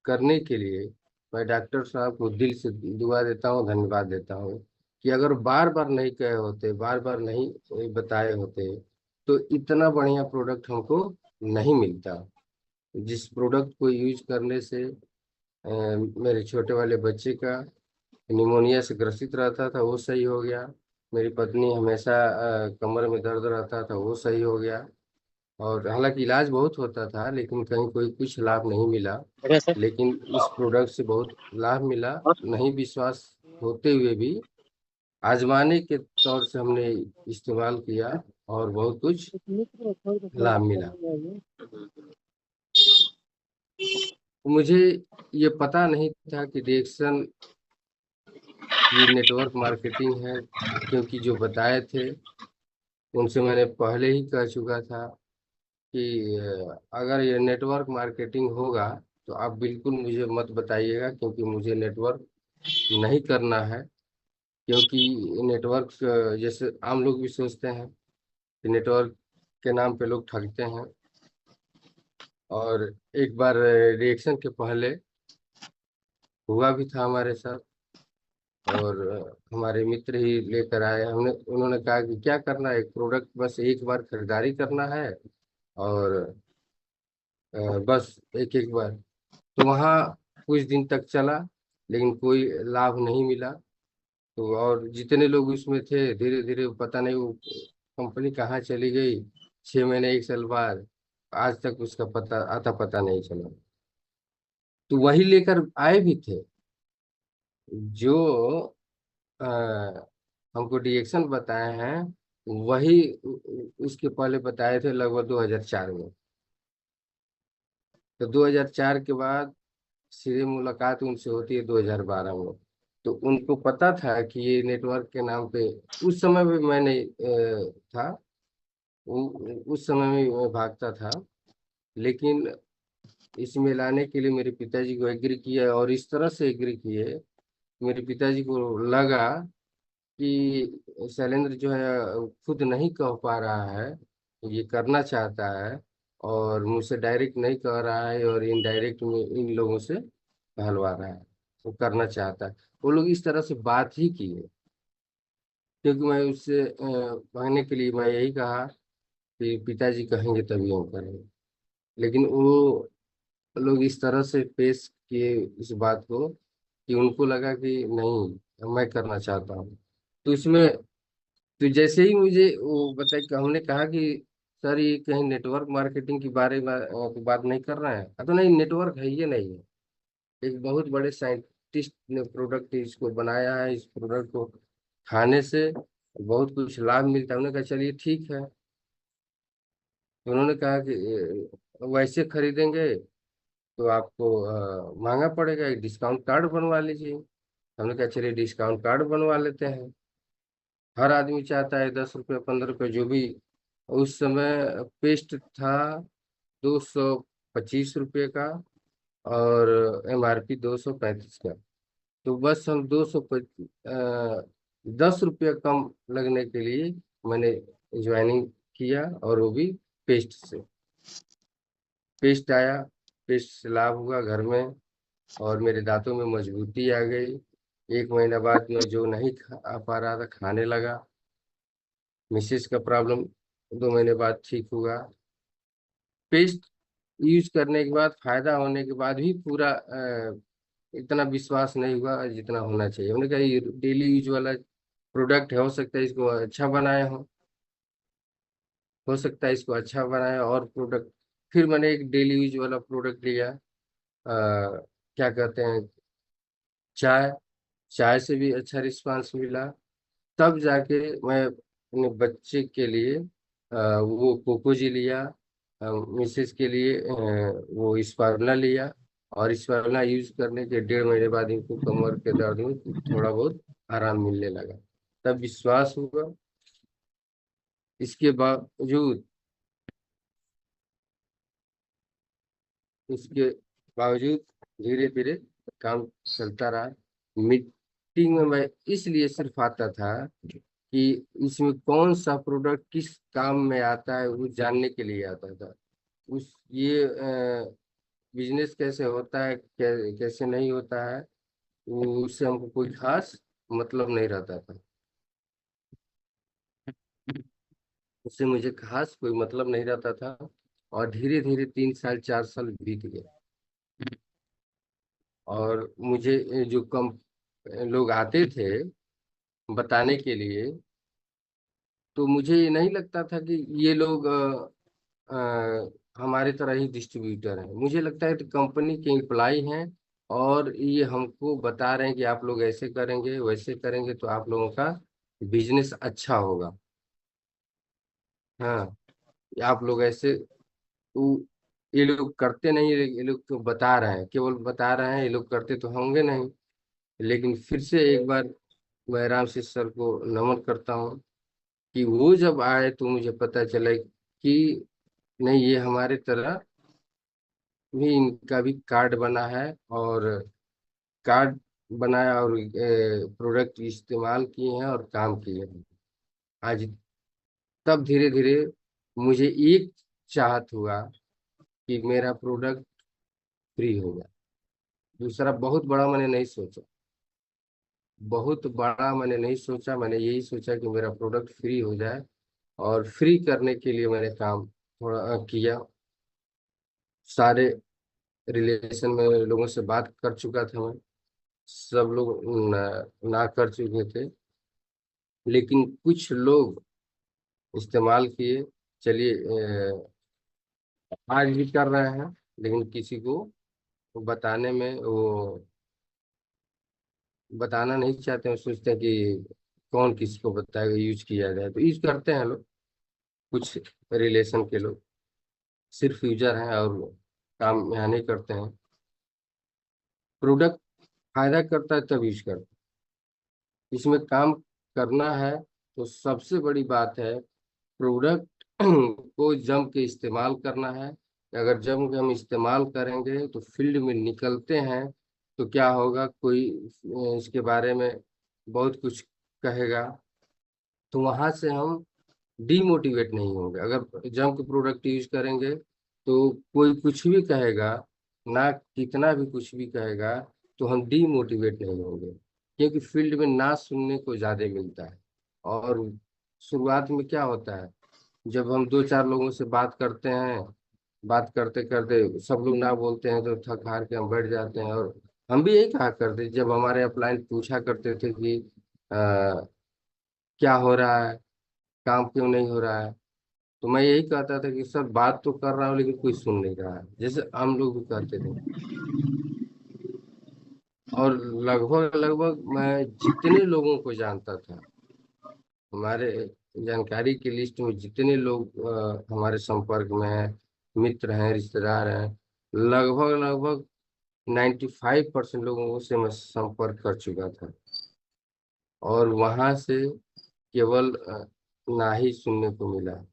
करने के लिए मैं डॉक्टर साहब को दिल से दुआ देता हूँ, धन्यवाद देता हूँ कि अगर बार बार नहीं कहे होते, बार बार नहीं बताए होते, तो इतना बढ़िया प्रोडक्ट हमको नहीं मिलता। जिस प्रोडक्ट को यूज करने से मेरे छोटे वाले बच्चे का निमोनिया से ग्रसित रहता था, वो सही हो गया। मेरी पत्नी हमेशा कमर में दर्द रहता था, वो सही हो गया। और हालांकि इलाज बहुत होता था, लेकिन कहीं कोई कुछ लाभ नहीं मिला। बढ़िया सर। लेकिन इस प्रोडक्ट से बहुत लाभ मिला। और नहीं विश्वास होते हुए भी आजमाने के तौर से हमने इस्तेमाल किया और बहुत कुछ लाभ मिला। मुझे ये पता नहीं था कि रिएक्शन ये नेटवर्क मार्केटिंग है, क्योंकि जो बताए थे उनसे मैंने पहले ही कह चुका था कि अगर ये नेटवर्क मार्केटिंग होगा तो आप बिल्कुल मुझे मत बताइएगा, क्योंकि मुझे नेटवर्क नहीं करना है। क्योंकि नेटवर्क जैसे आम लोग भी सोचते हैं कि नेटवर्क के नाम पे लोग ठगते हैं। और एक बार रिएक्शन के पहले हुआ भी था हमारे साथ। और हमारे मित्र ही लेकर आए, हमने उन्होंने कहा कि क्या करना है, एक प्रोडक्ट बस एक बार खरीदारी करना है और बस एक एक बार। तो वहाँ कुछ दिन तक चला, लेकिन कोई लाभ नहीं मिला। तो और जितने लोग उसमें थे, धीरे धीरे पता नहीं वो कंपनी कहाँ चली गई। 6 महीने 1 साल बाद आज तक उसका पता आता पता नहीं चला। तो वही लेकर आए भी थे जो अ, हमको डिएक्शन बताए हैं, वही उसके पहले बताए थे लगभग 2004 में। तो 2004 के बाद सीधे मुलाकात उनसे होती है 2012 में। तो उनको पता था कि ये नेटवर्क के नाम पे, उस समय भी मैंने था, उस समय में मैं भागता था। लेकिन इसमें लाने के लिए मेरे पिताजी को एग्री किया, और इस तरह से एग्री किए, मेरे पिताजी को लगा कि शैलेंद्र जो है खुद नहीं कह पा रहा है, ये करना चाहता है, और मुझसे डायरेक्ट नहीं कह रहा है और इनडायरेक्ट में इन लोगों से कहलवा रहा है, वो करना चाहता है। वो लोग इस तरह से बात ही किए, क्योंकि मैं उससे कहने के लिए मैं यही कहा कि पिताजी कहेंगे तभी हम करेंगे। लेकिन वो लोग इस तरह से पेश किए इस बात को कि उनको लगा कि नहीं, मैं करना चाहता हूँ। तो इसमें, तो जैसे ही मुझे वो बताया कि हमने कहा कि सर ये कहीं नेटवर्क मार्केटिंग के बारे में बात नहीं कर रहे हैं। तो नहीं, नेटवर्क है, ये नहीं है। एक बहुत बड़े साइंटिस्ट ने प्रोडक्ट इसको बनाया है, इस प्रोडक्ट को खाने से बहुत कुछ लाभ मिलता है। उन्होंने कहा चलिए ठीक है। तो उन्होंने कहा कि वैसे खरीदेंगे तो आपको महंगा पड़ेगा, एक डिस्काउंट कार्ड बनवा लीजिए। हमने कहा चलिए डिस्काउंट कार्ड बनवा लेते हैं। हर आदमी चाहता है 10 रुपये 15 रुपये जो भी। उस समय पेस्ट था 225 रुपये का, और MRP 235 का। तो बस हम 10 रुपये कम लगने के लिए मैंने ज्वाइनिंग किया, और वो भी पेस्ट से। पेस्ट आया, पेस्ट से लाभ हुआ घर में, और मेरे दांतों में मजबूती आ गई। 1 महीना बाद मैं जो नहीं खा पा रहा था, खाने लगा। मिसेज का प्रॉब्लम 2 महीने बाद ठीक हुआ। पेस्ट यूज करने के बाद, फायदा होने के बाद भी पूरा इतना विश्वास नहीं हुआ जितना होना चाहिए। हमने कहा ये डेली यूज वाला प्रोडक्ट है, हो सकता है इसको अच्छा बनाए हो सकता है इसको अच्छा बनाए और प्रोडक्ट। फिर मैंने एक डेली यूज वाला प्रोडक्ट लिया, क्या कहते हैं, चाय। चाय से भी अच्छा रिस्पांस मिला। तब जाके मैं अपने बच्चे के लिए वो कोकोजी लिया, मिसेज के लिए वो स्पारुला लिया। और स्पारुला यूज करने के 1.5 महीने बाद इनको कमर के दर्द में थोड़ा बहुत आराम मिलने लगा। तब विश्वास हुआ। इसके बावजूद उसके बावजूद धीरे धीरे काम चलता रहा। मीटिंग में मैं इसलिए सिर्फ आता था कि इसमें कौन सा प्रोडक्ट किस काम में आता है वो जानने के लिए आता था। उस ये बिजनेस कैसे होता है, कैसे नहीं होता है, उससे हमको कोई खास मतलब नहीं रहता था। उससे मुझे खास कोई मतलब नहीं रहता था। और धीरे धीरे 3 साल 4 साल बीत गए। और मुझे जो कम लोग आते थे बताने के लिए, तो मुझे ये नहीं लगता था कि ये लोग हमारे तरह ही डिस्ट्रीब्यूटर हैं। मुझे लगता है कि कंपनी के एम्प्लॉय हैं, और ये हमको बता रहे हैं कि आप लोग ऐसे करेंगे वैसे करेंगे तो आप लोगों का बिजनेस अच्छा होगा। हाँ, आप लोग ऐसे, वो ये लोग करते नहीं, ये लोग तो बता रहे हैं, केवल बता रहे हैं, ये लोग करते तो होंगे नहीं। लेकिन फिर से एक बार मैं राम से सर को नमन करता हूँ कि वो जब आए तो मुझे पता चला कि नहीं, ये हमारे तरह भी इनका भी कार्ड बना है, और कार्ड बनाया और प्रोडक्ट इस्तेमाल किए हैं और काम किए हैं आज। तब धीरे धीरे मुझे एक चाहत हुआ कि मेरा प्रोडक्ट फ्री हो जाए। दूसरा बहुत बड़ा मैंने नहीं सोचा, बहुत बड़ा मैंने नहीं सोचा, मैंने यही सोचा कि मेरा प्रोडक्ट फ्री हो जाए। और फ्री करने के लिए मैंने काम थोड़ा किया। सारे रिलेशन में लोगों से बात कर चुका था मैं, सब लोग ना कर चुके थे, लेकिन कुछ लोग इस्तेमाल किए। चलिए, आज भी कर रहे हैं, लेकिन किसी को बताने में वो बताना नहीं चाहते हैं। सोचते हैं कि कौन किसको बताएगा, यूज किया जाए तो यूज करते हैं लोग। कुछ रिलेशन के लोग सिर्फ यूजर हैं और काम यहाँ नहीं करते हैं। प्रोडक्ट फायदा करता है तब यूज करते हैं। इसमें काम करना है तो सबसे बड़ी बात है, प्रोडक्ट को जम के इस्तेमाल करना है। अगर जम के हम इस्तेमाल करेंगे तो फील्ड में निकलते हैं तो क्या होगा, कोई इसके बारे में बहुत कुछ कहेगा, तो वहां से हम डीमोटिवेट नहीं होंगे। अगर जम के प्रोडक्ट यूज करेंगे तो कोई कुछ भी कहेगा, ना कितना भी कुछ भी कहेगा, तो हम डीमोटिवेट नहीं होंगे, क्योंकि फील्ड में ना सुनने को ज्यादा मिलता है। और शुरुआत में क्या होता है, जब हम दो चार लोगों से बात करते हैं, बात करते करते सब लोग ना बोलते हैं तो थक हार के हम बैठ जाते हैं। और हम भी यही कहा करते, जब हमारे अपलाइन पूछा करते थे कि क्या हो रहा है, काम क्यों नहीं हो रहा है, तो मैं यही कहता था कि सर बात तो कर रहा हूँ लेकिन कोई सुन नहीं रहा है, जैसे हम लोग भी कहते थे। और लगभग लगभग मैं जितने लोगों को जानता था, हमारे जानकारी की लिस्ट में जितने लोग हमारे संपर्क में हैं, मित्र हैं, रिश्तेदार हैं, लगभग लगभग 95% लोगों से मैं संपर्क कर चुका था। और वहां से केवल ना ही सुनने को मिला।